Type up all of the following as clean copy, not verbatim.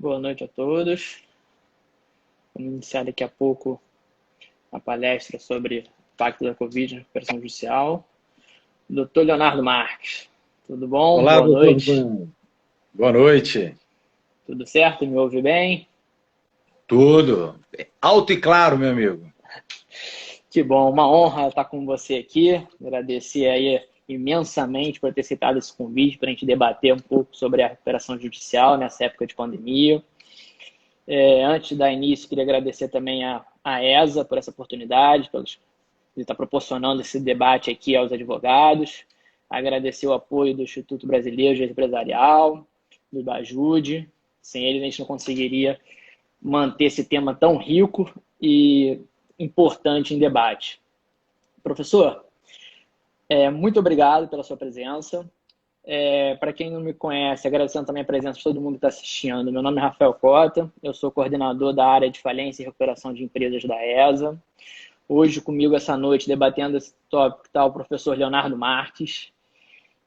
Boa noite a todos. Vamos iniciar daqui a pouco a palestra sobre o impacto da Covid na recuperação judicial. Doutor Leonardo Marques, tudo bom? Olá, Boa doutor noite. Bruno. Boa noite. Tudo certo? Me ouve bem? Tudo alto e claro, meu amigo. Que bom, uma honra estar com você aqui. Agradecer aí imensamente por ter aceitado esse convite para a gente debater um pouco sobre a recuperação judicial nessa época de pandemia. Antes de dar início, queria agradecer também a ESA por essa oportunidade, por estar proporcionando esse debate aqui aos advogados. Agradecer o apoio do Instituto Brasileiro de Direito Empresarial, do Bajude. Sem eles, a gente não conseguiria manter esse tema tão rico e importante em debate. Professor, muito obrigado pela sua presença. Para quem não me conhece, agradecendo também a presença de todo mundo que está assistindo. Meu nome é Rafael Cota, eu sou coordenador da área de falência e recuperação de empresas da ESA. Hoje comigo essa noite, debatendo esse tópico, está o professor Leonardo Marques,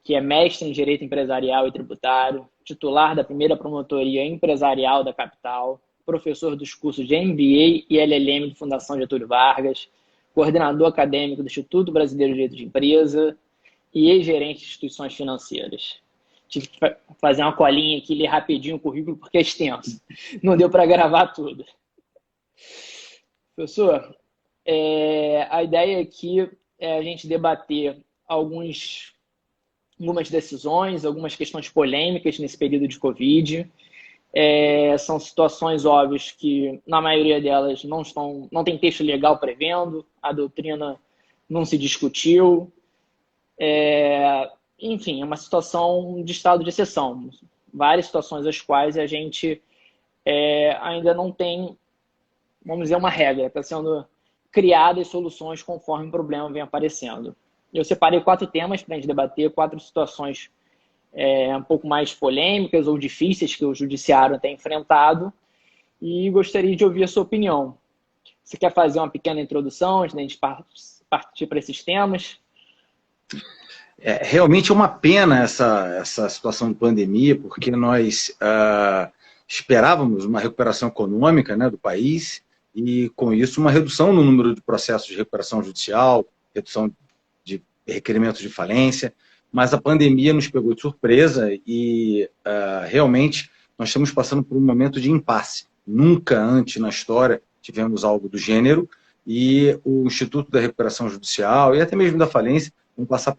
que é mestre em Direito Empresarial e Tributário, titular da primeira promotoria empresarial da capital, professor dos cursos de MBA e LLM de Fundação Getúlio Vargas, coordenador acadêmico do Instituto Brasileiro de Direito de Empresa e ex-gerente de instituições financeiras. Tive que fazer uma colinha aqui, ler rapidinho o currículo, porque é extenso. Não deu para gravar tudo. Professor, a ideia aqui é a gente debater algumas decisões, algumas questões polêmicas nesse período de Covid. São situações óbvias que, na maioria delas, não tem texto legal prevendo, a doutrina não se discutiu. Enfim, é uma situação de estado de exceção. Várias situações as quais a gente ainda não tem, vamos dizer, uma regra. Está sendo criadas soluções conforme o problema vem aparecendo. Eu separei 4 temas para a gente debater, 4 situações um pouco mais polêmicas ou difíceis que o judiciário tem enfrentado, e gostaria de ouvir a sua opinião. Você quer fazer uma pequena introdução antes de a gente partir para esses temas? Realmente é uma pena essa situação de pandemia, porque nós esperávamos uma recuperação econômica, né, do país e, com isso, uma redução no número de processos de recuperação judicial, redução de requerimentos de falência, mas a pandemia nos pegou de surpresa e realmente nós estamos passando por um momento de impasse. Nunca antes na história tivemos algo do gênero e o Instituto da Recuperação Judicial e até mesmo da falência vão passar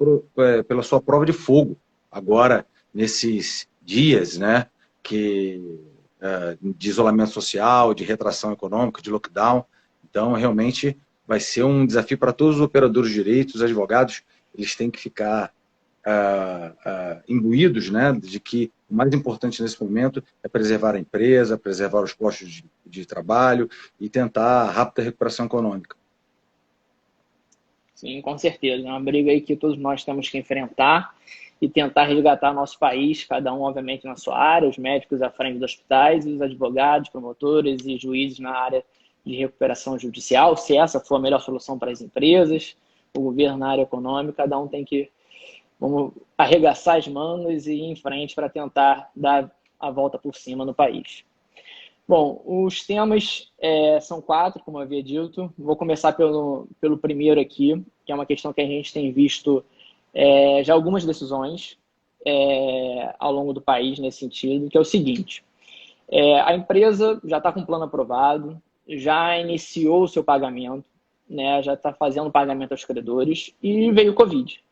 pela sua prova de fogo agora, nesses dias, né, de isolamento social, de retração econômica, de lockdown. Então, realmente, vai ser um desafio para todos os operadores de direito, os advogados, eles têm que ficar imbuídos, né, de que o mais importante nesse momento é preservar a empresa, preservar os postos de trabalho e tentar a rápida recuperação econômica. Sim, com certeza. É uma briga aí que todos nós temos que enfrentar e tentar resgatar nosso país, cada um, obviamente, na sua área, os médicos à frente dos hospitais, os advogados, promotores e juízes na área de recuperação judicial, se essa for a melhor solução para as empresas, o governo na área econômica, cada um tem que arregaçar as mangas e ir em frente para tentar dar a volta por cima no país. Bom, os temas são 4, como eu havia dito. Vou começar pelo primeiro aqui, que é uma questão que a gente tem visto já algumas decisões ao longo do país nesse sentido, que é o seguinte. A empresa já está com o plano aprovado, já iniciou o seu pagamento, né, já está fazendo pagamento aos credores e veio o Covid.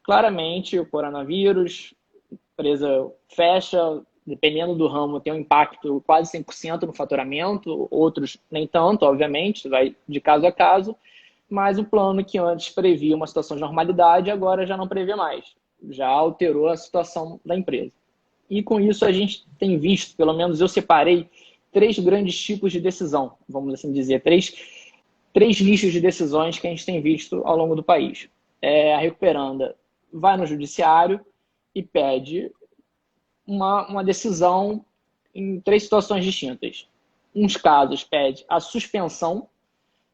Claramente, o coronavírus, a empresa fecha, dependendo do ramo, tem um impacto quase 100% no faturamento, outros nem tanto, obviamente, vai de caso a caso, mas o plano que antes previa uma situação de normalidade, agora já não prevê mais, já alterou a situação da empresa. E com isso a gente tem visto, pelo menos eu separei, 3 grandes tipos de decisão, vamos assim dizer, três nichos de decisões que a gente tem visto ao longo do país. A recuperanda vai no judiciário e pede uma decisão em 3 situações distintas. Uns casos pede a suspensão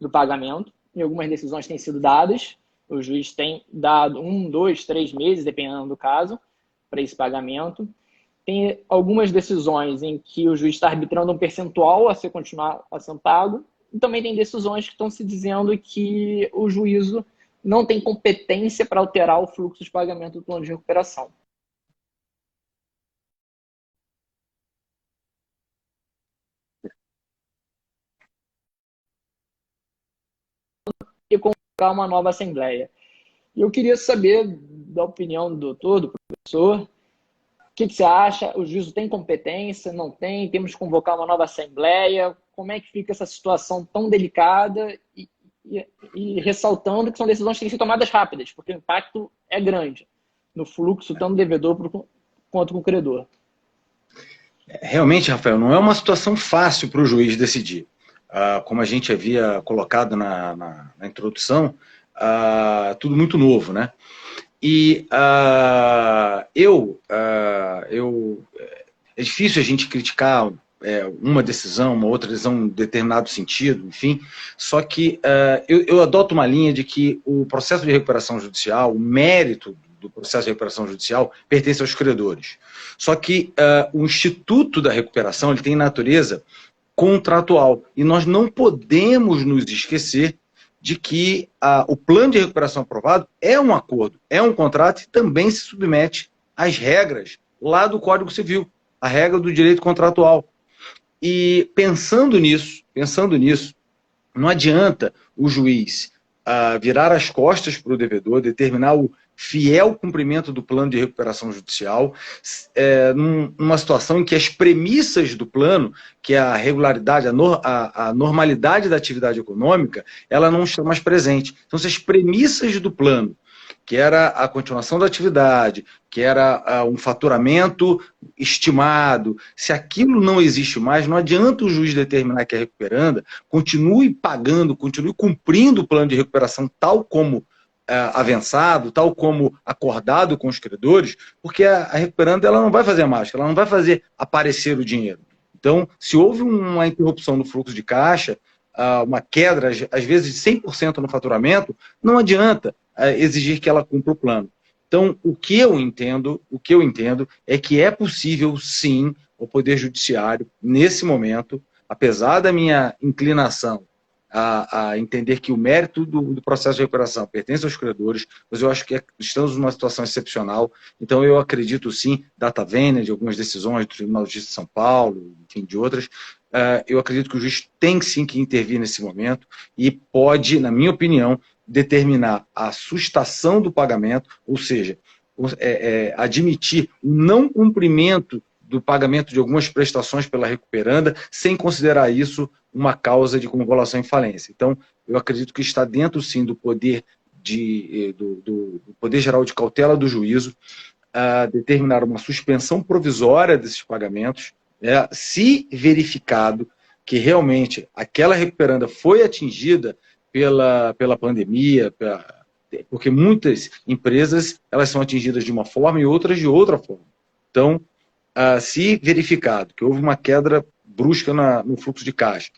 do pagamento, e algumas decisões têm sido dadas, o juiz tem dado 1, 2, 3 meses, dependendo do caso, para esse pagamento. tem algumas decisões em que o juiz está arbitrando um percentual a ser continuar a ser pago, e também tem decisões que estão se dizendo que o juízo não tem competência para alterar o fluxo de pagamento do plano de recuperação. E convocar uma nova assembleia. E eu queria saber da opinião do doutor, do professor, o que você acha? O juízo tem competência? Não tem? Temos que convocar uma nova assembleia? Como é que fica essa situação tão delicada? E ressaltando que são decisões que têm que ser tomadas rápidas, porque o impacto é grande no fluxo tanto do devedor quanto do credor. Realmente, Rafael, não é uma situação fácil para o juiz decidir. Como a gente havia colocado na introdução, tudo muito novo, né? E é difícil a gente criticar uma decisão, uma outra decisão em determinado sentido, enfim, só que eu adoto uma linha de que o processo de recuperação judicial, o mérito do processo de recuperação judicial pertence aos credores. Só que o Instituto da Recuperação ele tem natureza contratual e nós não podemos nos esquecer de que o plano de recuperação aprovado é um acordo, é um contrato e também se submete às regras lá do Código Civil, a regra do direito contratual. E pensando nisso, não adianta o juiz virar as costas para o devedor, determinar o fiel cumprimento do plano de recuperação judicial, numa situação em que as premissas do plano, que é a regularidade, a normalidade da atividade econômica, ela não está mais presente. Então, se as premissas do plano, que era a continuação da atividade, que era um faturamento estimado, se aquilo não existe mais, não adianta o juiz determinar que a recuperanda continue pagando, continue cumprindo o plano de recuperação tal como avançado, tal como acordado com os credores, porque a recuperanda ela não vai fazer mágica, ela não vai fazer aparecer o dinheiro. Então, se houve uma interrupção no fluxo de caixa, uma queda, às vezes de 100% no faturamento, não adianta exigir que ela cumpra o plano. Então, o que eu entendo é que é possível, sim, o Poder Judiciário, nesse momento, apesar da minha inclinação a entender que o mérito do processo de recuperação pertence aos credores, mas eu acho que estamos numa situação excepcional, então eu acredito sim, data vênia de algumas decisões do Tribunal de Justiça de São Paulo, enfim, de outras, eu acredito que o juiz tem sim que intervir nesse momento e pode, na minha opinião, determinar a sustação do pagamento, ou seja, admitir o não cumprimento do pagamento de algumas prestações pela recuperanda, sem considerar isso uma causa de convolução em falência. Então, eu acredito que está dentro, sim, do poder do Poder Geral de Cautela do Juízo determinar uma suspensão provisória desses pagamentos, se verificado que realmente aquela recuperanda foi atingida pela pandemia, porque muitas empresas elas são atingidas de uma forma e outras de outra forma. Então, se verificado que houve uma queda brusca no fluxo de caixa,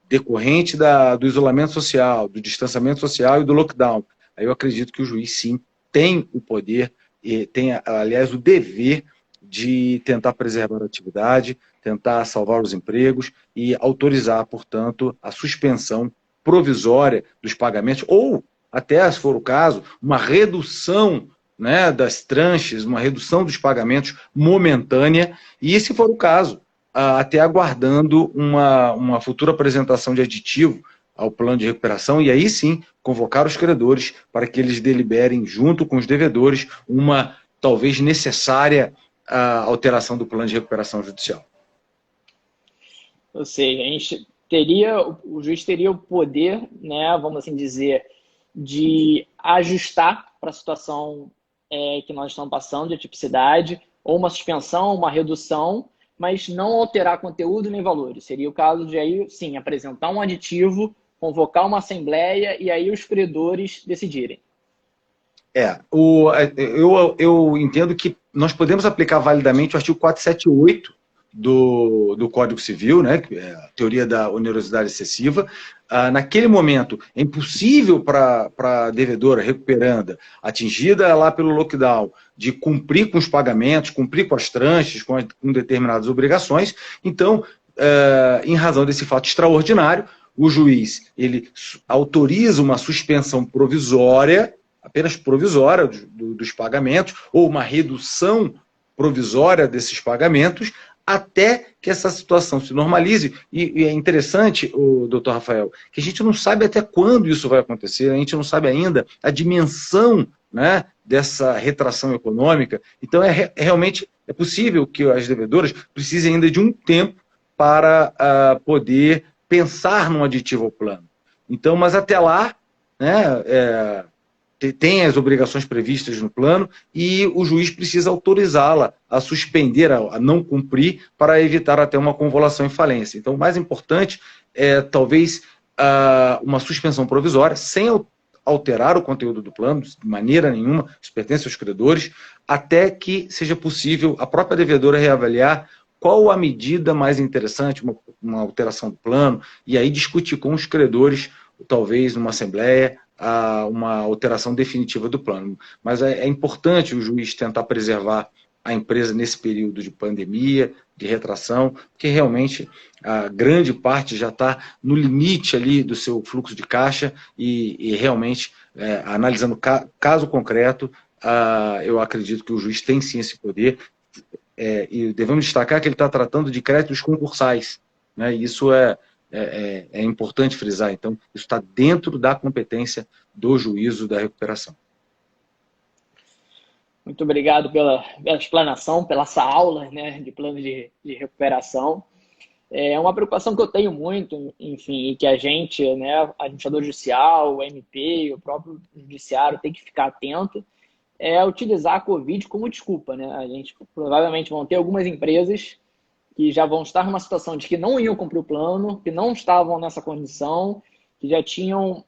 decorrente do isolamento social, do distanciamento social e do lockdown, aí eu acredito que o juiz, sim, tem o poder e tem, aliás, o dever de tentar preservar a atividade, tentar salvar os empregos e autorizar, portanto, a suspensão provisória dos pagamentos ou, até se for o caso, uma redução, né, das tranches, uma redução dos pagamentos momentânea e, se for o caso, até aguardando uma futura apresentação de aditivo ao plano de recuperação e aí sim convocar os credores para que eles deliberem junto com os devedores uma talvez necessária alteração do plano de recuperação judicial. Ou seja, o juiz teria o poder, né, vamos assim dizer, de ajustar para a situação que nós estamos passando de tipicidade, ou uma suspensão, uma redução, mas não alterar conteúdo nem valores. Seria o caso de aí, sim, apresentar um aditivo, convocar uma assembleia e aí os credores decidirem. Eu entendo que nós podemos aplicar validamente o artigo 478 do Código Civil, né, que é a teoria da onerosidade excessiva. Naquele momento, é impossível para a devedora recuperanda, atingida lá pelo lockdown, de cumprir com os pagamentos, cumprir com as tranches, com determinadas obrigações. Então, em razão desse fato extraordinário, o juiz ele autoriza uma suspensão provisória, apenas provisória, dos pagamentos, ou uma redução provisória desses pagamentos, até que essa situação se normalize. E é interessante, doutor Rafael, que a gente não sabe até quando isso vai acontecer, a gente não sabe ainda a dimensão, né, dessa retração econômica. Então, realmente é possível que as devedoras precisem ainda de um tempo para poder pensar num aditivo ao plano. Então, mas até lá, né, tem as obrigações previstas no plano e o juiz precisa autorizá-la a suspender, a não cumprir, para evitar até uma convolução em falência. Então, o mais importante é, talvez, uma suspensão provisória, sem alterar o conteúdo do plano, de maneira nenhuma, isso pertence aos credores, até que seja possível a própria devedora reavaliar qual a medida mais interessante, uma alteração do plano, e aí discutir com os credores, talvez numa assembleia, uma alteração definitiva do plano. Mas é importante o juiz tentar preservar a empresa nesse período de pandemia, de retração, porque realmente a grande parte já está no limite ali do seu fluxo de caixa e realmente, analisando caso concreto, eu acredito que o juiz tem sim esse poder, e devemos destacar que ele está tratando de créditos concursais, né? E isso é importante frisar. Então, isso está dentro da competência do juízo da recuperação. Muito obrigado pela explanação, pela essa aula, né, de plano de recuperação. É uma preocupação que eu tenho muito, enfim, e que a gente, né, administrador judicial, o MP, o próprio judiciário tem que ficar atento, é utilizar a Covid como desculpa, né? A gente provavelmente vão ter algumas empresas que já vão estar numa situação de que não iam cumprir o plano, que não estavam nessa condição, que já tinham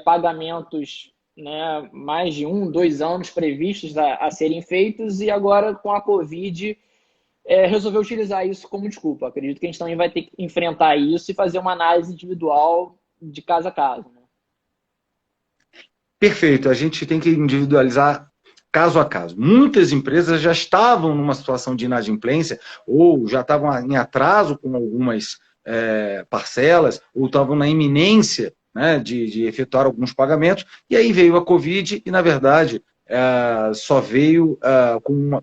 pagamentos, né, mais de 1, 2 anos previstos a serem feitos, e agora com a Covid resolveu utilizar isso como desculpa. Acredito que a gente também vai ter que enfrentar isso e fazer uma análise individual de caso a caso, né? Perfeito, a gente tem que individualizar caso a caso. Muitas empresas já estavam numa situação de inadimplência ou já estavam em atraso com algumas parcelas ou estavam na iminência, né, de efetuar alguns pagamentos, e aí veio a Covid e, na verdade, só veio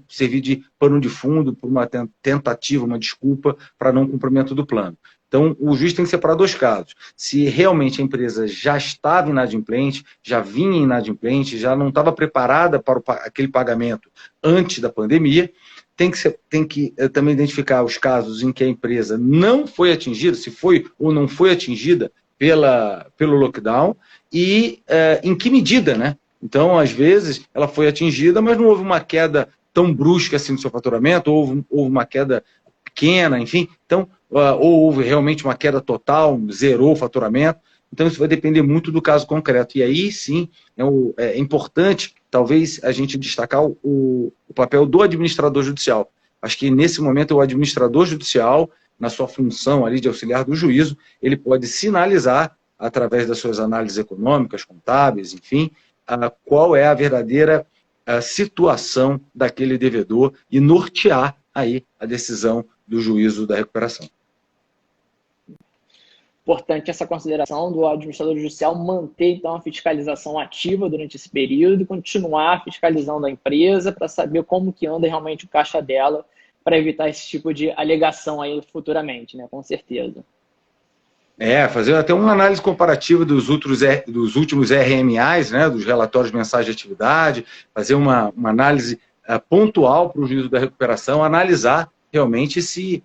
servir de pano de fundo por uma tentativa, uma desculpa para não cumprimento do plano. Então, o juiz tem que separar dois casos. Se realmente a empresa já estava inadimplente, já vinha inadimplente, já não estava preparada para aquele pagamento antes da pandemia, tem que também identificar os casos em que a empresa não foi atingida, se foi ou não foi atingida pelo lockdown, e em que medida, né? Então, às vezes, ela foi atingida, mas não houve uma queda tão brusca assim no seu faturamento, houve uma queda pequena, enfim. Então, ou houve realmente uma queda total, zerou o faturamento. Então, isso vai depender muito do caso concreto. E aí, sim, é importante, talvez, a gente destacar o papel do administrador judicial. Acho que, nesse momento, o administrador judicial, na sua função ali de auxiliar do juízo, ele pode sinalizar, através das suas análises econômicas, contábeis, enfim, qual é a verdadeira situação daquele devedor e nortear aí a decisão do juízo da recuperação. Importante essa consideração do administrador judicial manter, então, a fiscalização ativa durante esse período e continuar fiscalizando a empresa para saber como que anda realmente o caixa dela, para evitar esse tipo de alegação aí futuramente, né? Com certeza. Fazer até uma análise comparativa dos últimos RMAs, né, dos relatórios mensais de atividade, fazer uma análise pontual para o juízo da recuperação, analisar realmente se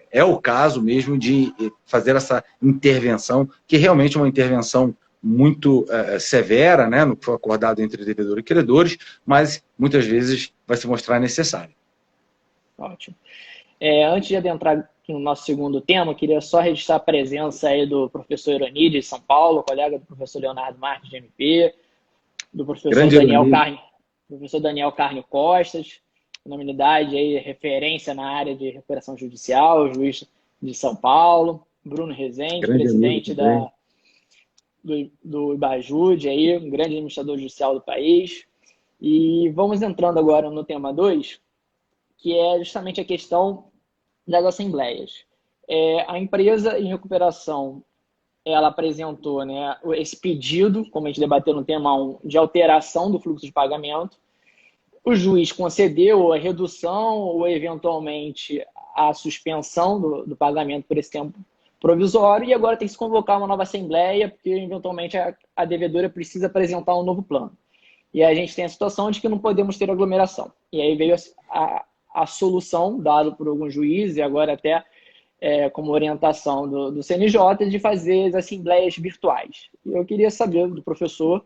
é o caso mesmo de fazer essa intervenção, que realmente é uma intervenção muito severa, né, no que foi acordado entre devedor e credores, mas muitas vezes vai se mostrar necessário. Ótimo. Antes de adentrar aqui no nosso segundo tema, eu queria só registrar a presença aí do professor Irani, de São Paulo, colega do professor Leonardo Marques, de MP, do professor Daniel Carne Costas, unanimidade, aí, referência na área de recuperação judicial, juiz de São Paulo, Bruno Rezende, Grande amigo presidente também. do Ibajude, aí, um grande administrador judicial do país. E vamos entrando agora no tema 2, que é justamente a questão das assembleias. A empresa em recuperação, ela apresentou, né, esse pedido, como a gente debateu no tema 1, de alteração do fluxo de pagamento. O juiz concedeu a redução ou, eventualmente, a suspensão do pagamento por esse tempo provisório, e agora tem que se convocar uma nova assembleia, porque, eventualmente, a devedora precisa apresentar um novo plano. E a gente tem a situação de que não podemos ter aglomeração. E aí veio a solução dada por alguns juízes, e agora até como orientação do CNJ, de fazer as assembleias virtuais. E eu queria saber do professor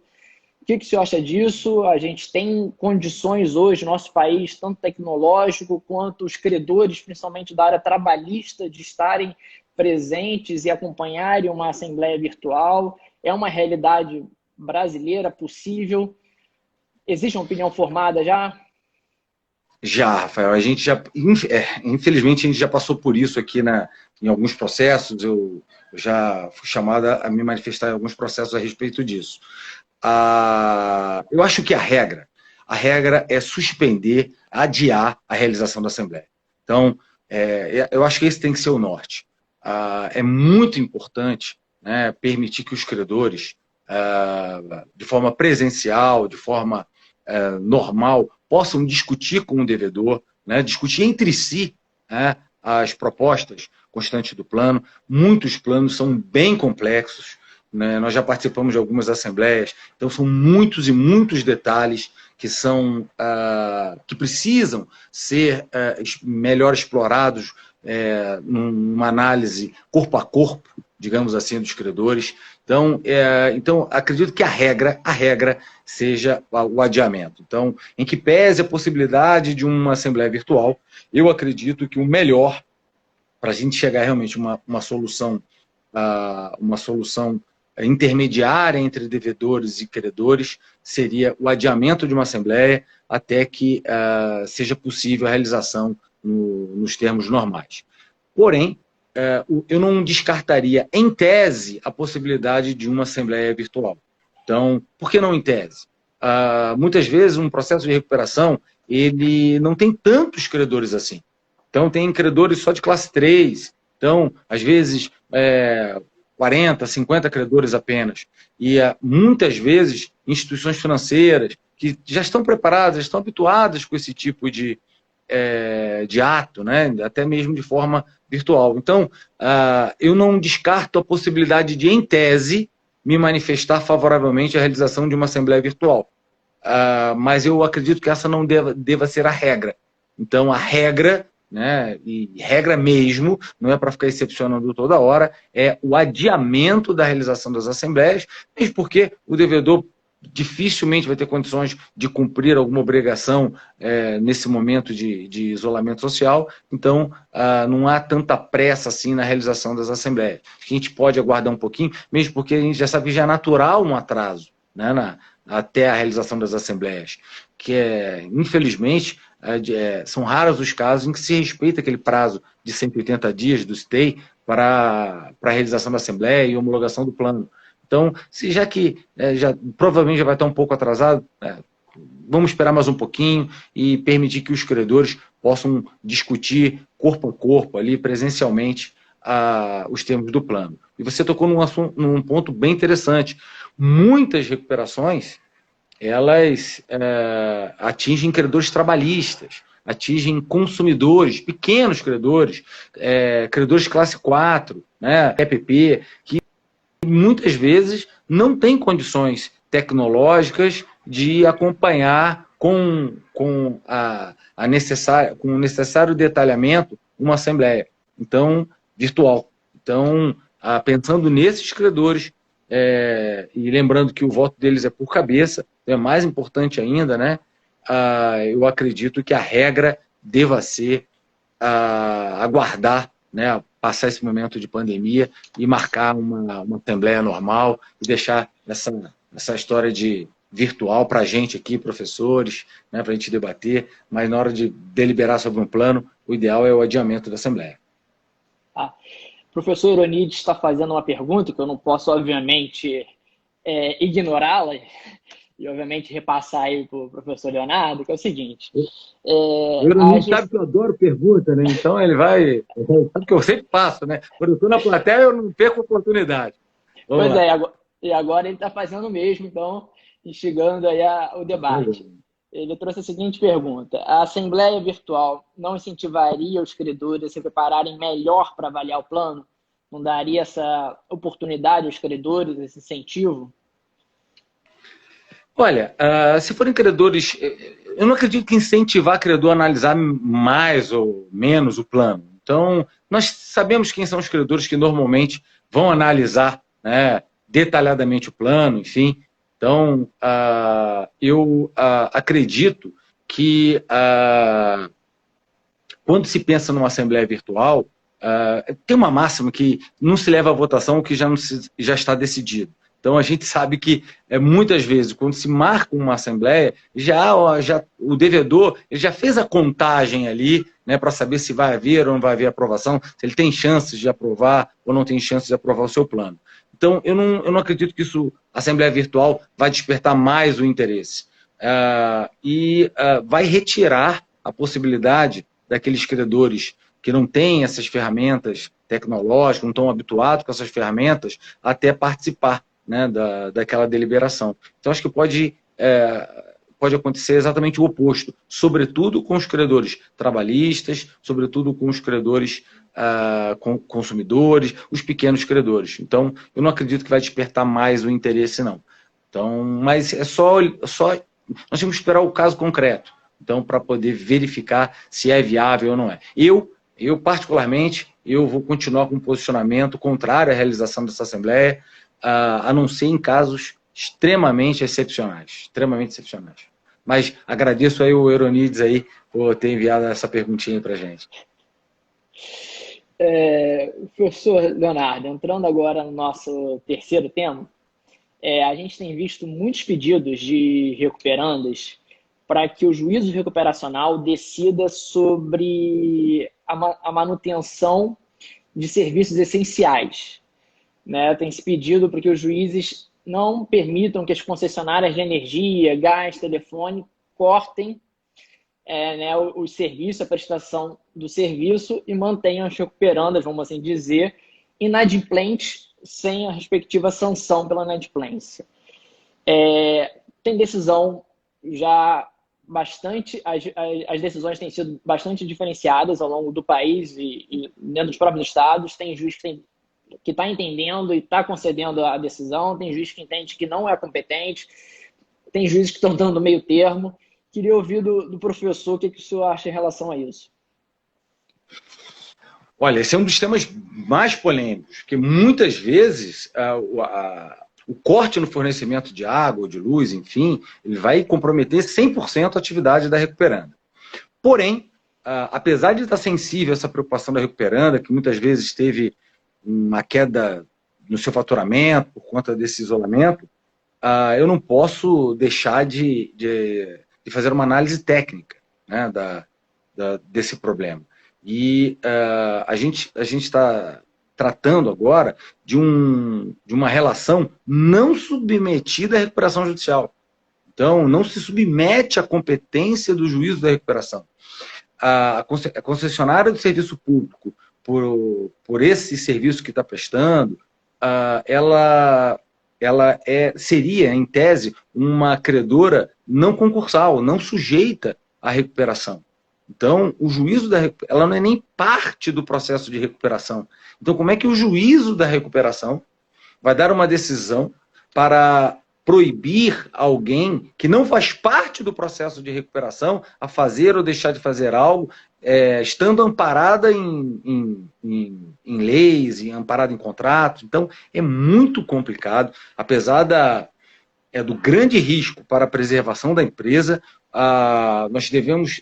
o que o senhor acha disso. A gente tem condições hoje no nosso país, tanto tecnológico quanto os credores, principalmente da área trabalhista, de estarem presentes e acompanharem uma assembleia virtual? É uma realidade brasileira possível? Existe uma opinião formada já? Já, Rafael, a gente já, infelizmente, a gente já passou por isso aqui em alguns processos. Eu já fui chamada a me manifestar em alguns processos a respeito disso. Eu acho que a regra é suspender, adiar a realização da Assembleia. Então, eu acho que esse tem que ser o norte. É muito importante, né, permitir que os credores, de forma presencial, de forma normal, possam discutir com o devedor, né, discutir entre si, né, as propostas constantes do plano. Muitos planos são bem complexos, né? Nós já participamos de algumas assembleias, então são muitos e muitos detalhes que que precisam ser melhor explorados numa análise corpo a corpo, digamos assim, dos credores. Então acredito que a regra seja o adiamento. Então, em que pese a possibilidade de uma assembleia virtual, eu acredito que o melhor para a gente chegar realmente a uma solução intermediária entre devedores e credores seria o adiamento de uma assembleia até que seja possível a realização nos termos normais. Porém, eu não descartaria, em tese, a possibilidade de uma assembleia virtual. Então, por que não em tese? Muitas vezes, um processo de recuperação, ele não tem tantos credores assim. Então, tem credores só de classe 3. Então, às vezes, 40, 50 credores apenas. E, muitas vezes, instituições financeiras que já estão preparadas, já estão habituadas com esse tipo de ato, né? Até mesmo de forma virtual. Então, eu não descarto a possibilidade de, em tese, me manifestar favoravelmente à realização de uma assembleia virtual. Mas eu acredito que essa não deva ser a regra. Então, a regra, né, e regra mesmo, não é para ficar excepcionando toda hora, é o adiamento da realização das assembleias, mesmo porque o devedor dificilmente vai ter condições de cumprir alguma obrigação nesse momento de isolamento social. Então, não há tanta pressa assim na realização das assembleias. A gente pode aguardar um pouquinho, mesmo porque a gente já sabe que já é natural um atraso, né, até a realização das assembleias, que infelizmente, são raros os casos em que se respeita aquele prazo de 180 dias do STEI para a realização da assembleia e homologação do plano. Então, já que provavelmente já vai estar um pouco atrasado, vamos esperar mais um pouquinho e permitir que os credores possam discutir corpo a corpo, ali presencialmente, os termos do plano. E você tocou num ponto bem interessante. Muitas recuperações, elas atingem credores trabalhistas, atingem consumidores, pequenos credores, credores classe 4, né, EPP, que muitas vezes não têm condições tecnológicas de acompanhar com o necessário detalhamento uma assembleia, então, virtual. Então, pensando nesses credores, e lembrando que o voto deles é por cabeça, é mais importante ainda, né? Eu acredito que a regra deva ser aguardar, né, passar esse momento de pandemia e marcar uma assembleia normal e deixar essa história de virtual para a gente aqui, professores, né, para a gente debater, mas na hora de deliberar sobre um plano, o ideal é o adiamento da Assembleia. Ah, o professor Ironides está fazendo uma pergunta que eu não posso, obviamente, ignorá-la e, obviamente, repassar aí para o professor Leonardo, que é o seguinte. O Ironides sabe que eu adoro pergunta, né? Então ele sabe que eu sempre passo, né? Quando eu estou na plateia, eu não perco a oportunidade. Pois é, e agora ele está fazendo o mesmo, então, instigando aí o debate. Ele trouxe a seguinte pergunta: a Assembleia Virtual não incentivaria os credores a se prepararem melhor para avaliar o plano? Não daria essa oportunidade aos credores, esse incentivo? Olha, se forem credores, eu não acredito que incentivar credor a analisar mais ou menos o plano. Então, nós sabemos quem são os credores que normalmente vão analisar, né, detalhadamente o plano, enfim. Então, eu acredito que quando se pensa numa assembleia virtual, tem uma máxima que não se leva à votação o que já está decidido. Então, a gente sabe que muitas vezes, quando se marca uma assembleia, o devedor ele já fez a contagem ali, né, para saber se vai haver ou não vai haver aprovação, se ele tem chances de aprovar ou não tem chances de aprovar o seu plano. Então, eu não acredito que a assembleia virtual vai despertar mais o interesse. Vai retirar a possibilidade daqueles credores que não têm essas ferramentas tecnológicas, não estão habituados com essas ferramentas, até participar, né, daquela deliberação. Então, acho que pode acontecer exatamente o oposto, sobretudo com os credores trabalhistas, sobretudo com os credores consumidores, os pequenos credores. Então, eu não acredito que vai despertar mais o interesse, não. Então, mas nós temos que esperar o caso concreto, então, para poder verificar se é viável ou não é. Eu particularmente, eu vou continuar com um posicionamento contrário à realização dessa Assembleia, a não ser em casos extremamente excepcionais. Extremamente excepcionais. Mas agradeço aí o Euronides aí por ter enviado essa perguntinha para a gente. Professor Leonardo, entrando agora no nosso terceiro tema, a gente tem visto muitos pedidos de recuperandas para que o juízo recuperacional decida sobre a manutenção de serviços essenciais. Né? Tem se pedido para que os juízes não permitam que as concessionárias de energia, gás, telefone cortem né, os serviços, a prestação do serviço e mantenham as recuperandas, vamos assim dizer, inadimplentes sem a respectiva sanção pela inadimplência. Tem decisão já bastante, as decisões têm sido bastante diferenciadas ao longo do país e dentro dos próprios estados. Tem juiz que está entendendo e está concedendo a decisão, tem juiz que entende que não é competente, tem juízes que estão dando meio termo. Queria ouvir do professor o que o senhor acha em relação a isso. Olha, esse é um dos temas mais polêmicos, porque muitas vezes o corte no fornecimento de água ou de luz, enfim, ele vai comprometer 100% a atividade da recuperanda. Porém, apesar de estar sensível a essa preocupação da recuperanda, que muitas vezes teve uma queda no seu faturamento por conta desse isolamento, eu não posso deixar de fazer uma análise técnica, né, desse problema. E a gente está tratando agora de uma relação não submetida à recuperação judicial. Então, não se submete à competência do juízo da recuperação. A concessionária do serviço público, por esse serviço que está prestando, ela seria, em tese, uma credora não concursal, não sujeita à recuperação. Então, o juízo ela não é nem parte do processo de recuperação. Então, como é que o juízo da recuperação vai dar uma decisão para proibir alguém que não faz parte do processo de recuperação a fazer ou deixar de fazer algo, estando amparada em leis, amparada em contratos? Então, é muito complicado, apesar do grande risco para a preservação da empresa. Nós devemos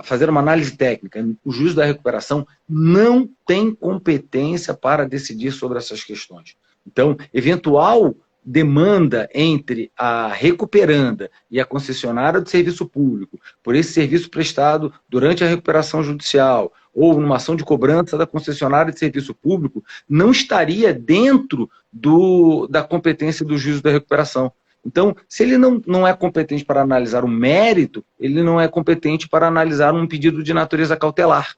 fazer uma análise técnica. O juiz da recuperação não tem competência para decidir sobre essas questões. Então, eventual demanda entre a recuperanda e a concessionária de serviço público por esse serviço prestado durante a recuperação judicial ou numa ação de cobrança da concessionária de serviço público, não estaria dentro da competência do juízo da recuperação. Então, se ele não é competente para analisar o mérito, ele não é competente para analisar um pedido de natureza cautelar.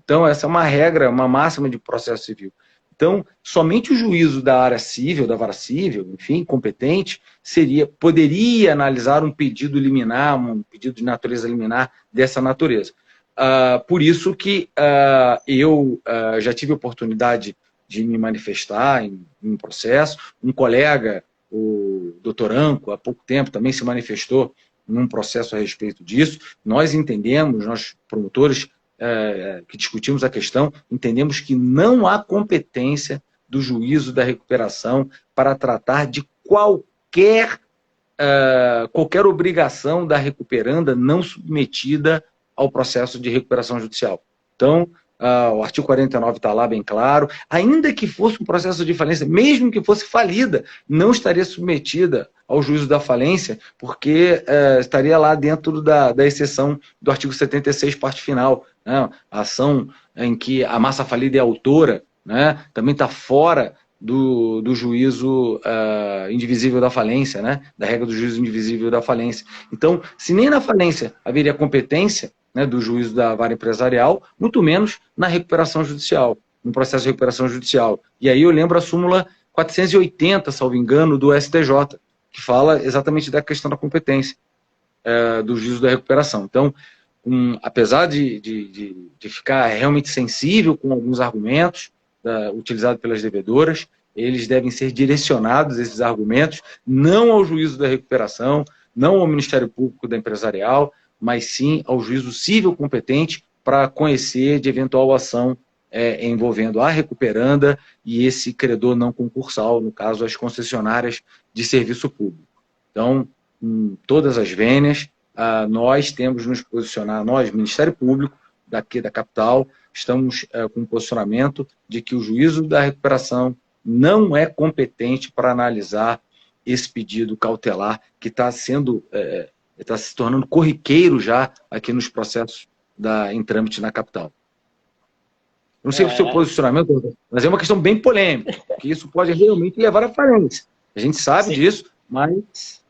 Então, essa é uma regra, uma máxima de processo civil. Então, somente o juízo da área civil, da vara civil, enfim, competente, poderia analisar um pedido liminar, um pedido de natureza liminar dessa natureza. Por isso que eu já tive a oportunidade de me manifestar em um processo. Um colega, o doutor Anco, há pouco tempo também se manifestou num processo a respeito disso. Nós entendemos, nós promotores que discutimos a questão, entendemos que não há competência do juízo da recuperação para tratar de qualquer obrigação da recuperanda não submetida ao processo de recuperação judicial. Então, o artigo 49 está lá bem claro. Ainda que fosse um processo de falência, mesmo que fosse falida, não estaria submetida ao juízo da falência, porque estaria lá dentro da exceção do artigo 76, parte final. Né? A ação em que a massa falida é autora, né? Também está fora do juízo indivisível da falência, né? Da regra do juízo indivisível da falência. Então, se nem na falência haveria competência, né, do juízo da vara empresarial, muito menos na recuperação judicial, no processo de recuperação judicial. E aí eu lembro a súmula 480, salvo engano, do STJ, que fala exatamente da questão da competência do juízo da recuperação. Então, apesar de ficar realmente sensível com alguns argumentos utilizados pelas devedoras, eles devem ser direcionados, esses argumentos, não ao juízo da recuperação, não ao Ministério Público da Empresarial, mas sim ao juízo civil competente para conhecer de eventual ação envolvendo a recuperanda e esse credor não concursal, no caso, as concessionárias de serviço público. Então, em todas as vênias, nós temos nos posicionar, nós, Ministério Público, daqui da capital, estamos com um posicionamento de que o juízo da recuperação não é competente para analisar esse pedido cautelar que está se tornando corriqueiro já aqui nos processos em trâmite na capital. Não sei o seu posicionamento, mas é uma questão bem polêmica, que isso pode realmente levar à falência. A gente sabe disso, mas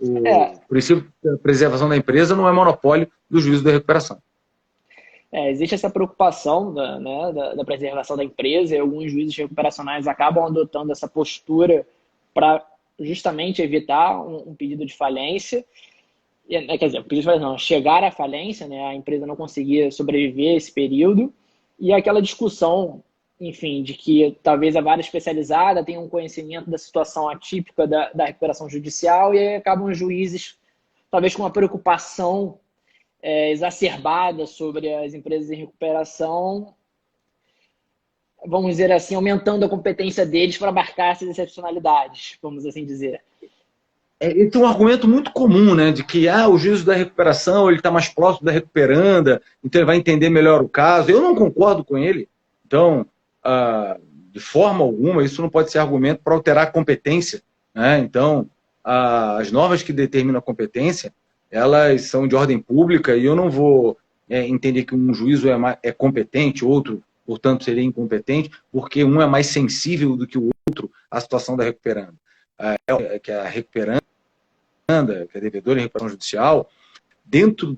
o princípio da preservação da empresa não é monopólio do juízo da recuperação. Existe essa preocupação da preservação da empresa, e alguns juízes recuperacionais acabam adotando essa postura para justamente evitar um pedido de falência. Quer dizer, pedido de falência não, chegar à falência, né, a empresa não conseguir sobreviver esse período, e aquela discussão, enfim, de que talvez a vara especializada tenha um conhecimento da situação atípica da recuperação judicial, e aí acabam os juízes, talvez com uma preocupação exacerbada sobre as empresas em recuperação, vamos dizer assim, aumentando a competência deles para abarcar essas excepcionalidades, vamos assim dizer. Esse é um argumento muito comum, né, de que o juízo da recuperação ele está mais próximo da recuperanda, então ele vai entender melhor o caso. Eu não concordo com ele. Então, de forma alguma, isso não pode ser argumento para alterar a competência. Né? Então, as normas que determinam a competência, elas são de ordem pública e eu não vou entender que um juízo é competente, outro, portanto, seria incompetente, porque um é mais sensível do que o outro à situação da recuperanda. Que a recuperanda, que é a devedora em recuperação judicial, dentro,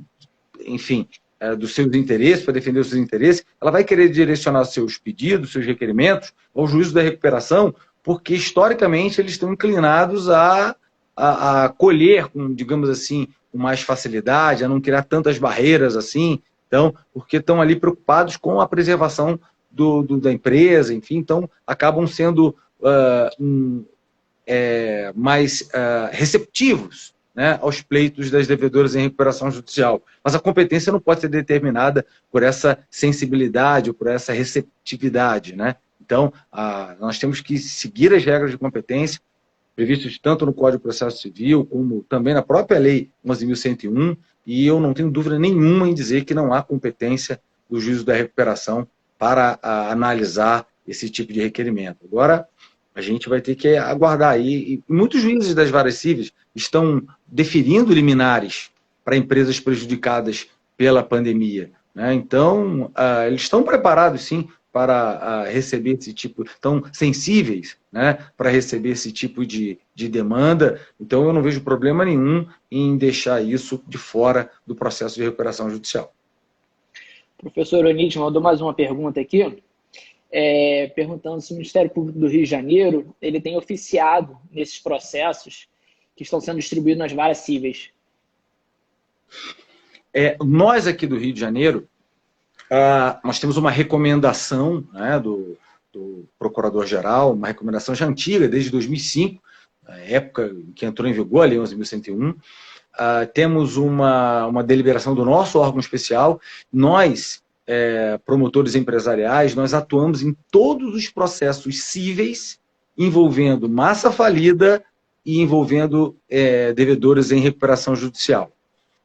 enfim, dos seus interesses, para defender os seus interesses, ela vai querer direcionar seus pedidos, seus requerimentos ao juízo da recuperação, porque, historicamente, eles estão inclinados a colher, digamos assim, com mais facilidade, a não criar tantas barreiras assim, então, porque estão ali preocupados com a preservação da empresa, enfim, então acabam sendo mais receptivos, né, aos pleitos das devedoras em recuperação judicial. Mas a competência não pode ser determinada por essa sensibilidade ou por essa receptividade. Né? Então, nós temos que seguir as regras de competência, previstos tanto no Código de Processo Civil, como também na própria Lei 11.101, e eu não tenho dúvida nenhuma em dizer que não há competência do juízo da recuperação para analisar esse tipo de requerimento. Agora, A gente vai ter que aguardar aí. E muitos juízes das varas cíveis estão deferindo liminares para empresas prejudicadas pela pandemia, né? Então, eles estão preparados, sim, para receber esse tipo, estão sensíveis, né, para receber esse tipo de demanda. Então, eu não vejo problema nenhum em deixar isso de fora do processo de recuperação judicial. Professor Onix mandou mais uma pergunta aqui, perguntando se o Ministério Público do Rio de Janeiro ele tem oficiado nesses processos que estão sendo distribuídos nas varas cíveis. Nós aqui do Rio de Janeiro, nós temos uma recomendação, né, do Procurador-Geral, uma recomendação já antiga, desde 2005, a época que entrou em vigor a Lei 11.101. Temos uma deliberação do nosso órgão especial. Nós, promotores empresariais, nós atuamos em todos os processos cíveis envolvendo massa falida e envolvendo devedores em recuperação judicial.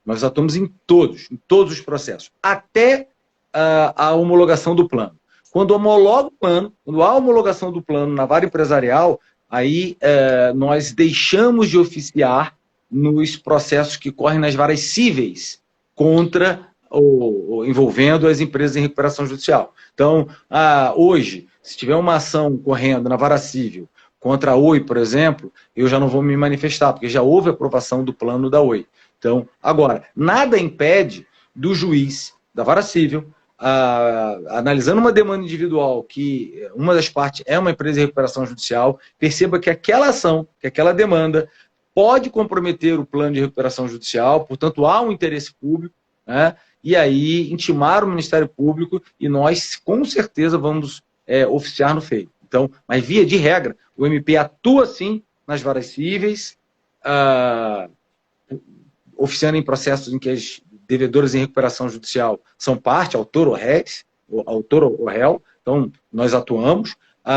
Nós atuamos em todos os processos, até a homologação do plano. Quando homologa o plano, quando há homologação do plano na vara empresarial, aí nós deixamos de oficiar nos processos que correm nas varas cíveis contra ou envolvendo as empresas em recuperação judicial. Então, hoje, se tiver uma ação correndo na vara civil contra a Oi, por exemplo, eu já não vou me manifestar, porque já houve aprovação do plano da Oi. Então, agora, nada impede do juiz da vara civil, analisando uma demanda individual que uma das partes é uma empresa de recuperação judicial, perceba que aquela ação, que aquela demanda pode comprometer o plano de recuperação judicial, portanto, há um interesse público, né? E aí intimar o Ministério Público e nós, com certeza, vamos oficiar no feito. Então, mas via de regra, o MP atua, sim, nas varas cíveis, oficiando em processos em que as devedoras em recuperação judicial são parte, autor ou réu, então nós atuamos,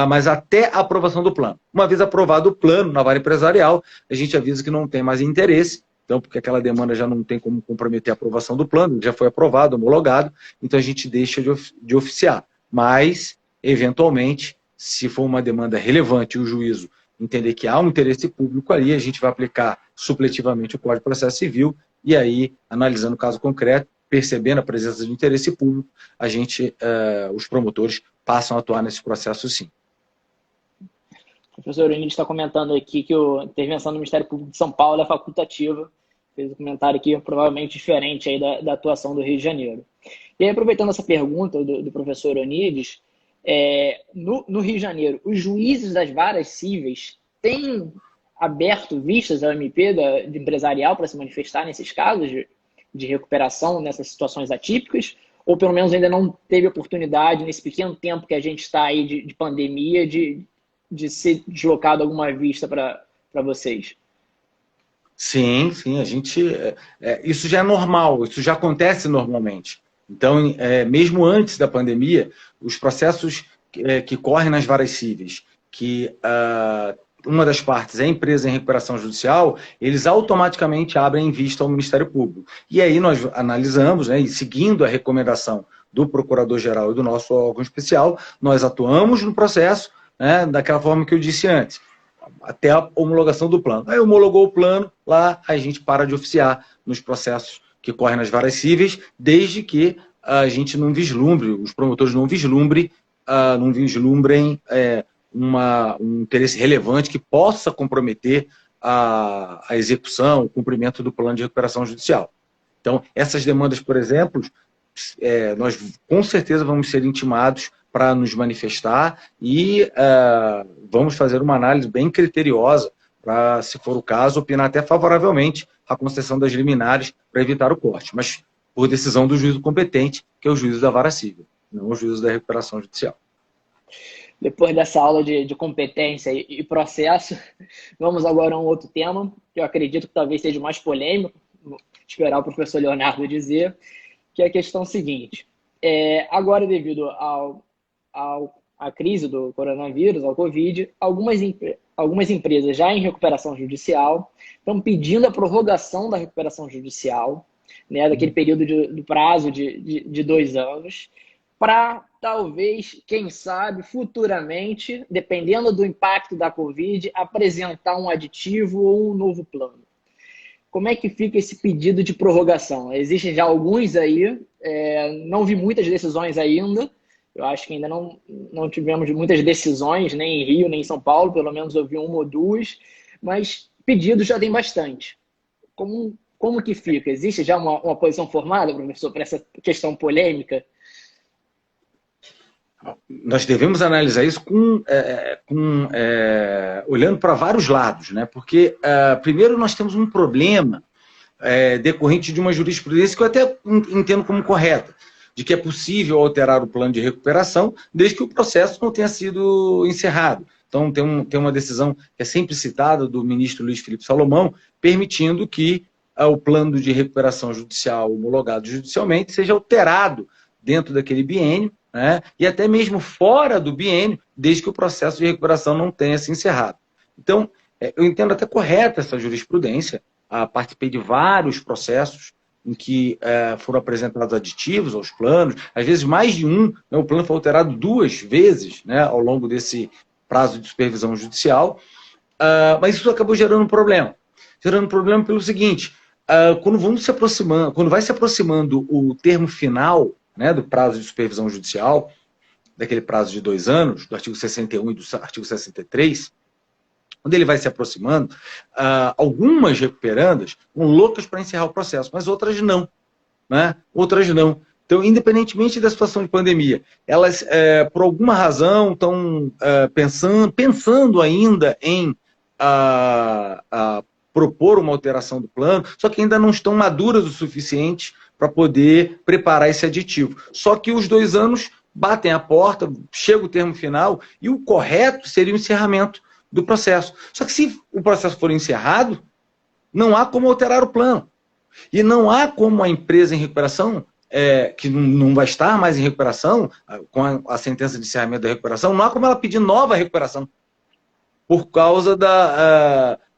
mas até a aprovação do plano. Uma vez aprovado o plano na vara empresarial, a gente avisa que não tem mais interesse, então porque aquela demanda já não tem como comprometer a aprovação do plano, já foi aprovado, homologado, então a gente deixa de oficiar. Mas, eventualmente, se for uma demanda relevante e o juízo entender que há um interesse público ali, a gente vai aplicar supletivamente o Código de Processo Civil e aí, analisando o caso concreto, percebendo a presença de interesse público, a gente, os promotores, passam a atuar nesse processo, sim. O professor Onix está comentando aqui que a intervenção do Ministério Público de São Paulo é facultativa. Fez um comentário aqui provavelmente diferente aí da atuação do Rio de Janeiro. E aí, aproveitando essa pergunta do professor Onix, no Rio de Janeiro, os juízes das varas cíveis têm aberto vistas ao MP de empresarial para se manifestar nesses casos de recuperação, nessas situações atípicas? Ou pelo menos ainda não teve oportunidade, nesse pequeno tempo que a gente está aí de pandemia, de ser deslocado alguma vista para vocês? Sim, a gente... isso já é normal, isso já acontece normalmente. Então, mesmo antes da pandemia, os processos que correm nas varas cíveis, que uma das partes é a empresa em recuperação judicial, eles automaticamente abrem vista ao Ministério Público. E aí nós analisamos, né, e seguindo a recomendação do Procurador-Geral e do nosso órgão especial, nós atuamos no processo, né, daquela forma que eu disse antes, até a homologação do plano. Aí homologou o plano, lá a gente para de oficiar nos processos que correm nas varas cíveis, desde que a gente não vislumbre, os promotores não vislumbrem um interesse relevante que possa comprometer a execução, o cumprimento do plano de recuperação judicial. Então, essas demandas, por exemplo, nós com certeza vamos ser intimados para nos manifestar e vamos fazer uma análise bem criteriosa para, se for o caso, opinar até favoravelmente a concessão das liminares para evitar o corte, mas por decisão do juízo competente, que é o juízo da vara civil, não o juízo da recuperação judicial. Depois dessa aula de competência e processo, vamos agora a um outro tema, que eu acredito que talvez seja mais polêmico, vou esperar o professor Leonardo dizer, que é a questão seguinte. Agora, devido à crise do coronavírus, ao Covid, algumas empresas já em recuperação judicial estão pedindo a prorrogação da recuperação judicial, né, daquele período do prazo de 2 anos, para talvez, quem sabe, futuramente, dependendo do impacto da Covid, apresentar um aditivo ou um novo plano. Como é que fica esse pedido de prorrogação? Existem já alguns aí, não vi muitas decisões ainda, eu acho que ainda não tivemos muitas decisões, nem em Rio, nem em São Paulo, pelo menos eu vi uma ou duas, mas pedidos já tem bastante. Como que fica? Existe já uma posição formada, professor, para essa questão polêmica? Nós devemos analisar isso olhando para vários lados, né? Porque, primeiro, nós temos um problema decorrente de uma jurisprudência que eu até entendo como correta, de que é possível alterar o plano de recuperação desde que o processo não tenha sido encerrado. Então, tem uma decisão que é sempre citada do ministro Luiz Felipe Salomão, permitindo que o plano de recuperação judicial homologado judicialmente seja alterado dentro daquele biênio, né, e até mesmo fora do biênio, desde que o processo de recuperação não tenha se encerrado. Então, eu entendo até correta essa jurisprudência. Participei de vários processos em que foram apresentados aditivos aos planos, às vezes mais de um, né, o plano foi alterado 2 vezes, né, ao longo desse prazo de supervisão judicial, mas isso acabou gerando um problema. Gerando um problema pelo seguinte, quando vai se aproximando o termo final, né, do prazo de supervisão judicial, daquele prazo de 2 anos, do artigo 61 e do artigo 63, quando ele vai se aproximando, algumas recuperandas vão loucas para encerrar o processo, mas outras não. Né? Outras não. Então, independentemente da situação de pandemia, elas, por alguma razão, estão pensando ainda em propor uma alteração do plano, só que ainda não estão maduras o suficiente para poder preparar esse aditivo. Só que os 2 anos batem a porta, chega o termo final, e o correto seria o encerramento do processo. Só que se o processo for encerrado, não há como alterar o plano. E não há como a empresa em recuperação, que não vai estar mais em recuperação, com a sentença de encerramento da recuperação, não há como ela pedir nova recuperação, por causa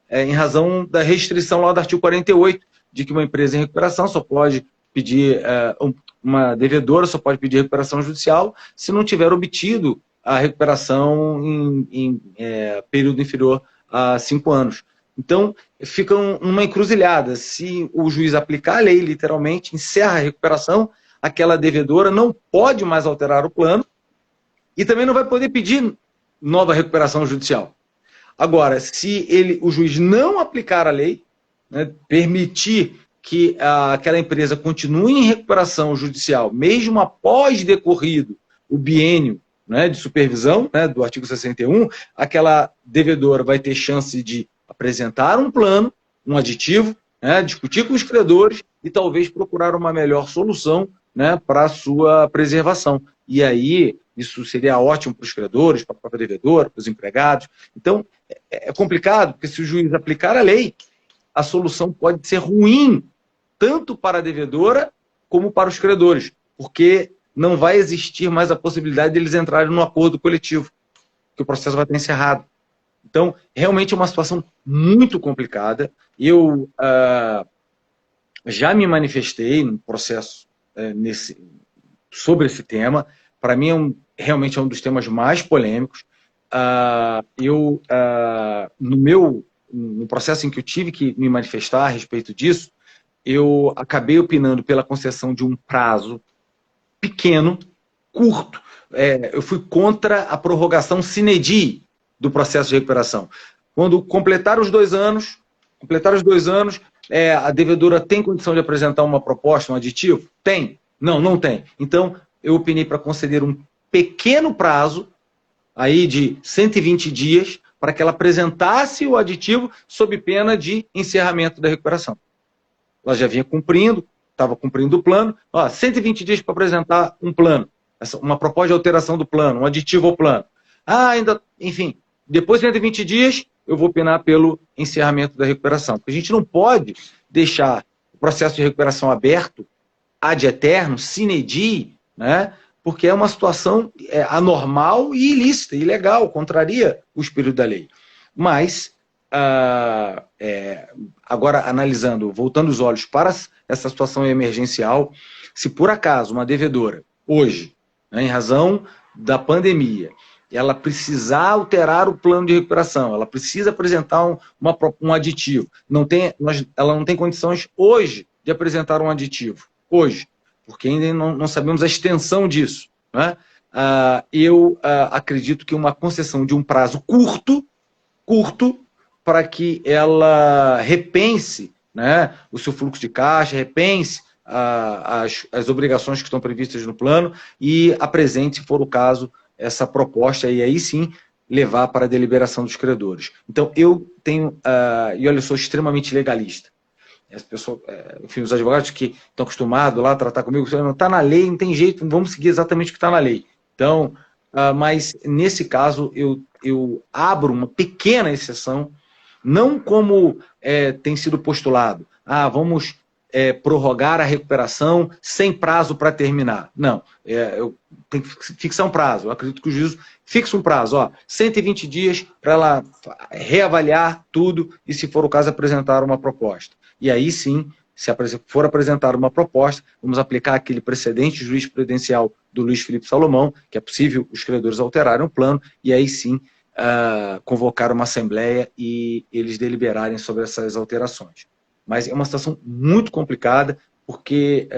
em razão da restrição lá do artigo 48, de que uma empresa em recuperação só pode pedir, uma devedora só pode pedir recuperação judicial se não tiver obtido a recuperação em período inferior a 5 anos. Então, fica uma encruzilhada. Se o juiz aplicar a lei, literalmente, encerra a recuperação, aquela devedora não pode mais alterar o plano e também não vai poder pedir nova recuperação judicial. Agora, se o juiz não aplicar a lei, né, permitir que aquela empresa continue em recuperação judicial, mesmo após decorrido o biênio, né, de supervisão, né, do artigo 61, aquela devedora vai ter chance de apresentar um plano, um aditivo, né, discutir com os credores e talvez procurar uma melhor solução, né, para a sua preservação. E aí, isso seria ótimo para os credores, para a própria devedora, para os empregados. Então, é complicado, porque se o juiz aplicar a lei, a solução pode ser ruim, tanto para a devedora como para os credores, porque não vai existir mais a possibilidade de eles entrarem no acordo coletivo, que o processo vai estar encerrado. Então, realmente é uma situação muito complicada. Eu já me manifestei no processo sobre esse tema. Para mim, realmente é um dos temas mais polêmicos. No processo em que eu tive que me manifestar a respeito disso, eu acabei opinando pela concessão de um prazo pequeno, curto. Eu fui contra a prorrogação sine die do processo de recuperação. Quando completar os 2 anos, a devedora tem condição de apresentar uma proposta, um aditivo? Tem. Não tem. Então, eu opinei para conceder um pequeno prazo, aí de 120 dias, para que ela apresentasse o aditivo sob pena de encerramento da recuperação. Ela já vinha cumprindo, estava cumprindo o plano, 120 dias para apresentar um plano, uma proposta de alteração do plano, um aditivo ao plano. Enfim, depois de 120 dias, eu vou opinar pelo encerramento da recuperação. Porque a gente não pode deixar o processo de recuperação aberto, ad eterno, sine die, né? Porque é uma situação anormal e ilícita, ilegal, contraria o espírito da lei. Mas, agora analisando, voltando os olhos para essa situação emergencial, se por acaso uma devedora, hoje, né, em razão da pandemia, ela precisar alterar o plano de recuperação, ela precisa apresentar um aditivo. Ela não tem condições hoje de apresentar um aditivo, hoje, porque ainda não sabemos a extensão disso, né? Eu acredito que uma concessão de um prazo curto, para que ela repense, né, o seu fluxo de caixa, repense as obrigações que estão previstas no plano e apresente, se for o caso, essa proposta e aí sim levar para a deliberação dos credores. Então, eu tenho, e olha, eu sou extremamente legalista. As pessoas, enfim, os advogados que estão acostumados lá a tratar comigo, não está na lei, não tem jeito, vamos seguir exatamente o que está na lei. Então, mas nesse caso, eu abro uma pequena exceção, não como tem sido postulado, vamos prorrogar a recuperação sem prazo para terminar. Não, eu tenho que fixar um prazo. Eu acredito que o juízo fixa um prazo, 120 dias para ela reavaliar tudo e, se for o caso, apresentar uma proposta. E aí sim, se for apresentar uma proposta, vamos aplicar aquele precedente jurisprudencial do Luiz Felipe Salomão, que é possível os credores alterarem o plano, e aí sim convocar uma assembleia e eles deliberarem sobre essas alterações. Mas é uma situação muito complicada, porque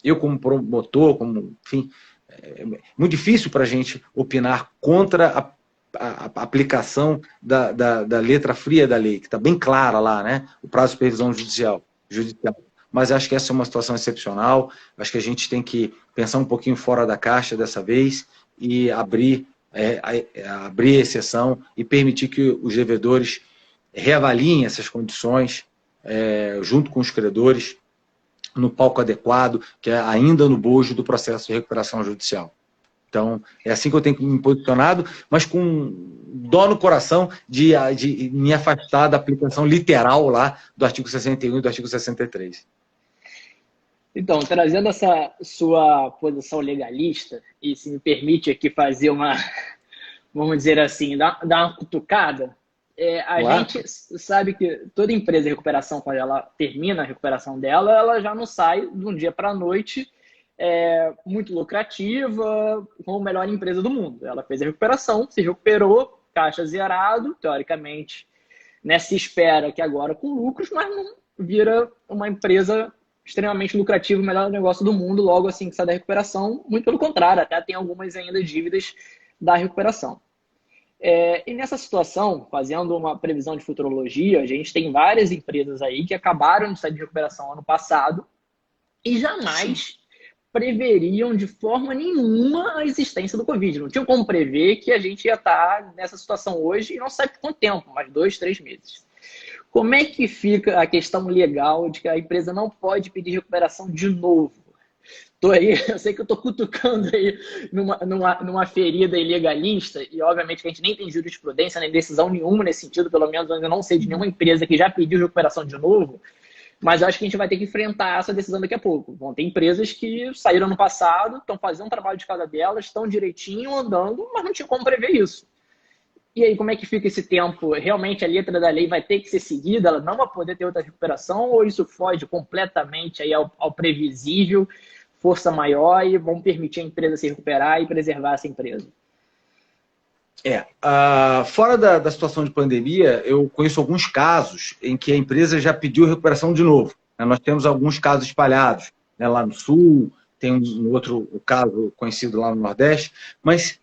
eu como promotor, enfim, é muito difícil para a gente opinar contra a aplicação da letra fria da lei, que está bem clara lá, né? O prazo de supervisão judicial. Mas acho que essa é uma situação excepcional, acho que a gente tem que pensar um pouquinho fora da caixa dessa vez e abrir a exceção e permitir que os devedores reavaliem essas condições junto com os credores no palco adequado, que é ainda no bojo do processo de recuperação judicial. Então, é assim que eu tenho me posicionado, mas com dó no coração de me afastar da aplicação literal lá do artigo 61 e do artigo 63. Então, trazendo essa sua posição legalista, e se me permite aqui fazer vamos dizer assim, dar uma cutucada, gente sabe que toda empresa de recuperação, quando ela termina a recuperação dela, ela já não sai de um dia para a noite muito lucrativa, como a melhor empresa do mundo. Ela fez a recuperação, se recuperou, caixa zerado, teoricamente, se espera que agora com lucros, mas não vira uma empresa extremamente lucrativa, o melhor negócio do mundo, logo assim que sai da recuperação. Muito pelo contrário, até tem algumas ainda dívidas da recuperação. E nessa situação, fazendo uma previsão de futurologia, a gente tem várias empresas aí que acabaram de sair de recuperação ano passado e jamais preveriam de forma nenhuma a existência do Covid. Não tinham como prever que a gente ia estar nessa situação hoje e não sabe por quanto tempo, mais 2, 3 meses. Como é que fica a questão legal de que a empresa não pode pedir recuperação de novo? Eu sei que eu estou cutucando aí numa ferida ilegalista, e obviamente que a gente nem tem jurisprudência, nem decisão nenhuma nesse sentido, pelo menos eu ainda não sei de nenhuma empresa que já pediu recuperação de novo, mas eu acho que a gente vai ter que enfrentar essa decisão daqui a pouco. Vão ter empresas que saíram no passado, estão fazendo um trabalho de cada delas, estão direitinho, andando, mas não tinha como prever isso. E aí, como é que fica esse tempo? Realmente a letra da lei vai ter que ser seguida? Ela não vai poder ter outra recuperação? Ou isso foge completamente aí ao previsível, força maior, e vão permitir a empresa se recuperar e preservar essa empresa? Fora da situação de pandemia, eu conheço alguns casos em que a empresa já pediu recuperação de novo. Nós temos alguns casos espalhados, lá no Sul, tem um outro caso conhecido lá no Nordeste, mas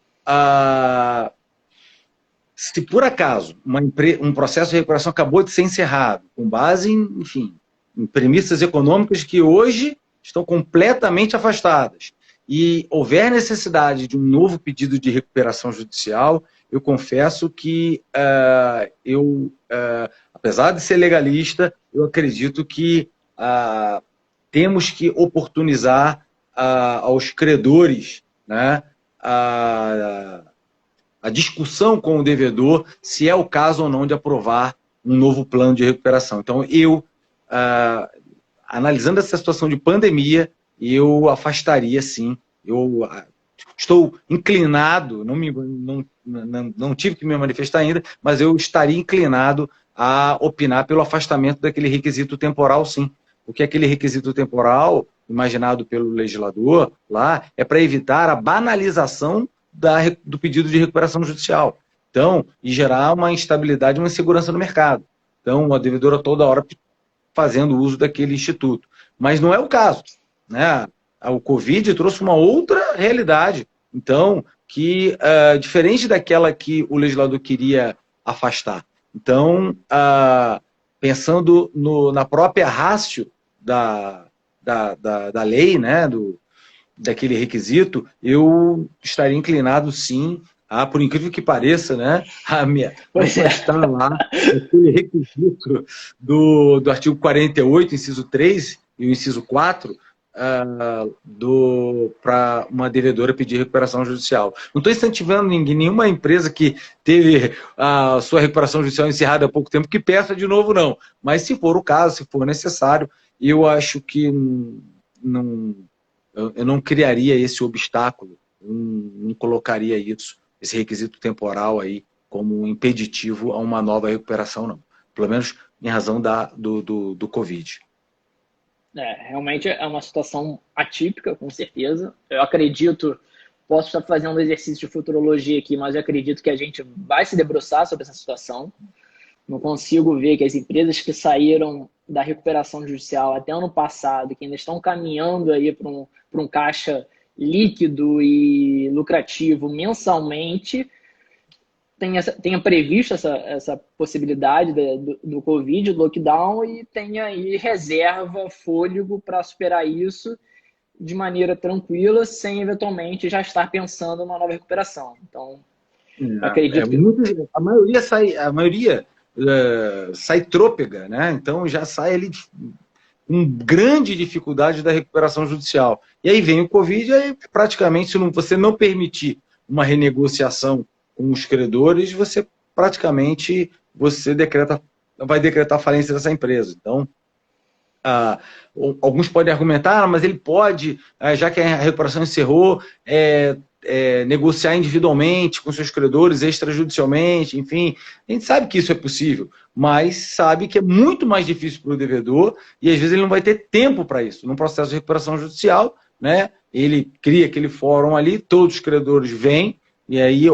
se por acaso um processo de recuperação acabou de ser encerrado, com base em premissas econômicas que hoje estão completamente afastadas, e houver necessidade de um novo pedido de recuperação judicial, eu confesso que apesar de ser legalista, eu acredito que temos que oportunizar aos credores, né, a discussão com o devedor se é o caso ou não de aprovar um novo plano de recuperação. Então, analisando essa situação de pandemia, eu afastaria, sim. Eu estou inclinado, não tive que me manifestar ainda, mas eu estaria inclinado a opinar pelo afastamento daquele requisito temporal, sim, porque aquele requisito temporal, imaginado pelo legislador lá, é para evitar a banalização do pedido de recuperação judicial. Então, e gerar uma instabilidade, uma insegurança no mercado. Então, a devedora toda hora fazendo uso daquele instituto. Mas não é o caso, né? O Covid trouxe uma outra realidade. Então, que diferente daquela que o legislador queria afastar. Então, pensando na própria ratio da lei, né, daquele requisito, eu estaria inclinado, sim, por incrível que pareça, né, afastar lá aquele requisito do artigo 48, inciso 3 e o inciso 4, para uma devedora pedir recuperação judicial. Não estou incentivando nenhuma empresa que teve a sua recuperação judicial encerrada há pouco tempo que peça de novo, não. Mas se for o caso, se for necessário, eu acho que eu não criaria esse obstáculo, não colocaria esse requisito temporal aí como um impeditivo a uma nova recuperação, não. Pelo menos em razão do Covid. Realmente é uma situação atípica, com certeza. Eu acredito, posso estar fazendo um exercício de futurologia aqui, mas eu acredito que a gente vai se debruçar sobre essa situação. Não consigo ver que as empresas que saíram da recuperação judicial até ano passado, que ainda estão caminhando aí para um caixa líquido e lucrativo mensalmente, tenha previsto essa possibilidade do Covid, do lockdown, e tenha aí reserva, fôlego para superar isso de maneira tranquila, sem eventualmente já estar pensando numa nova recuperação. Então, acredito que... A maioria sai trôpega, né? Então já sai ali com grande dificuldade da recuperação judicial. E aí vem o Covid, e aí praticamente, se você não permitir uma renegociação com os credores, você praticamente vai decretar falência dessa empresa. Então, alguns podem argumentar, mas ele pode, já que a recuperação encerrou, negociar individualmente com seus credores, extrajudicialmente, enfim. A gente sabe que isso é possível, mas sabe que é muito mais difícil para o devedor e às vezes ele não vai ter tempo para isso. Num processo de recuperação judicial, né, ele cria aquele fórum ali, todos os credores vêm, e aí,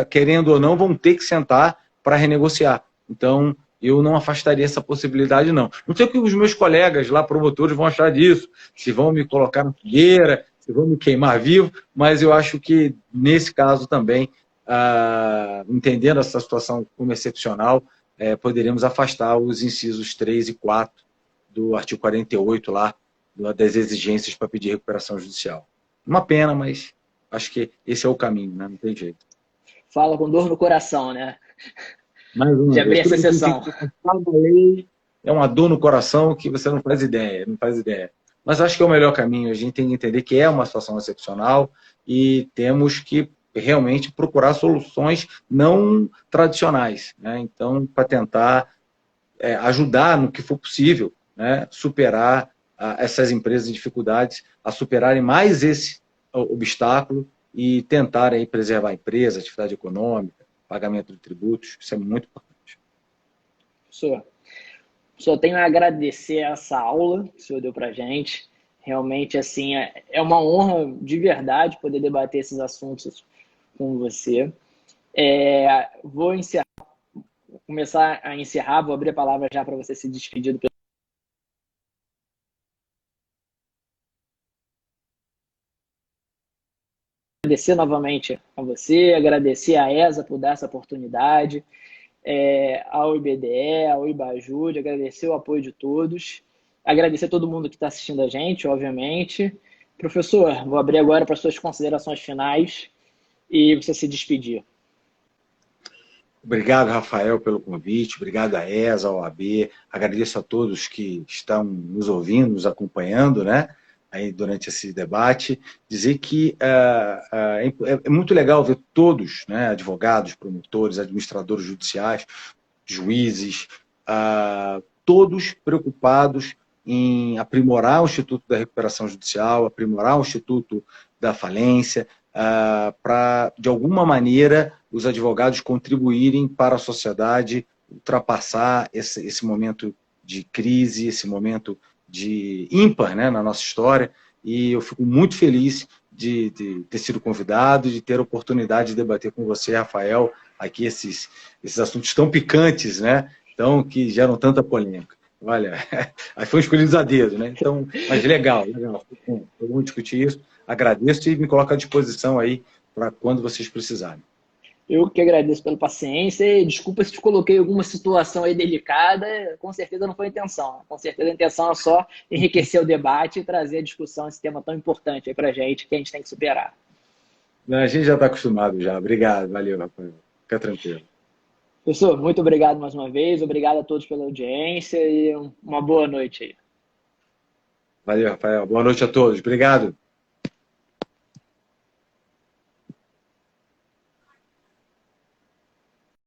querendo ou não, vão ter que sentar para renegociar. Então, eu não afastaria essa possibilidade, não. Não sei o que os meus colegas lá, promotores, vão achar disso, se vão me colocar na fogueira, se vão me queimar vivo, mas eu acho que, nesse caso também, entendendo essa situação como excepcional, poderíamos afastar os incisos 3 e 4 do artigo 48 lá, das exigências para pedir recuperação judicial. Uma pena, mas... acho que esse é o caminho, né? Não tem jeito. Fala com dor no coração, né? Mais uma de abrir essa sessão. É uma dor no coração que você não faz ideia, Mas acho que é o melhor caminho. A gente tem que entender que é uma situação excepcional e temos que realmente procurar soluções não tradicionais, né? Então, para tentar ajudar no que for possível, né? Superar essas empresas em dificuldades, a superarem mais esse obstáculo e tentar aí preservar a empresa, a atividade econômica, pagamento de tributos. Isso é muito importante. Professor, só tenho a agradecer essa aula que o senhor deu para a gente. Realmente, assim, é uma honra de verdade poder debater esses assuntos com você. Vou começar a encerrar, vou abrir a palavra já para você se despedir do agradecer novamente a você, agradecer a ESA por dar essa oportunidade, ao IBDE, ao IBAJUD, agradecer o apoio de todos, agradecer a todo mundo que está assistindo a gente, obviamente. Professor, vou abrir agora para as suas considerações finais e você se despedir. Obrigado, Rafael, pelo convite, obrigado à ESA, ao OAB, agradeço a todos que estão nos ouvindo, nos acompanhando, né? Aí durante esse debate, dizer que é muito legal ver todos, né, advogados, promotores, administradores judiciais, juízes, todos preocupados em aprimorar o Instituto da Recuperação Judicial, aprimorar o Instituto da Falência, para, de alguma maneira, os advogados contribuírem para a sociedade ultrapassar esse momento de crise, esse momento de ímpar, né, na nossa história, e eu fico muito feliz de ter sido convidado, de ter a oportunidade de debater com você, Rafael, aqui esses assuntos tão picantes, né, então, que geram tanta polêmica. Olha, aí foi escolhido a dedo, né? Então, mas legal, legal. Vamos discutir isso. Agradeço e me coloco à disposição aí para quando vocês precisarem. Eu que agradeço pela paciência e desculpa se te coloquei em alguma situação aí delicada, com certeza não foi a intenção. Com certeza a intenção é só enriquecer o debate e trazer a discussão esse tema tão importante aí pra gente, que a gente tem que superar. A gente já está acostumado já. Obrigado, valeu, Rafael. Fica tranquilo. Pessoal, muito obrigado mais uma vez, obrigado a todos pela audiência e uma boa noite aí. Valeu, Rafael. Boa noite a todos. Obrigado.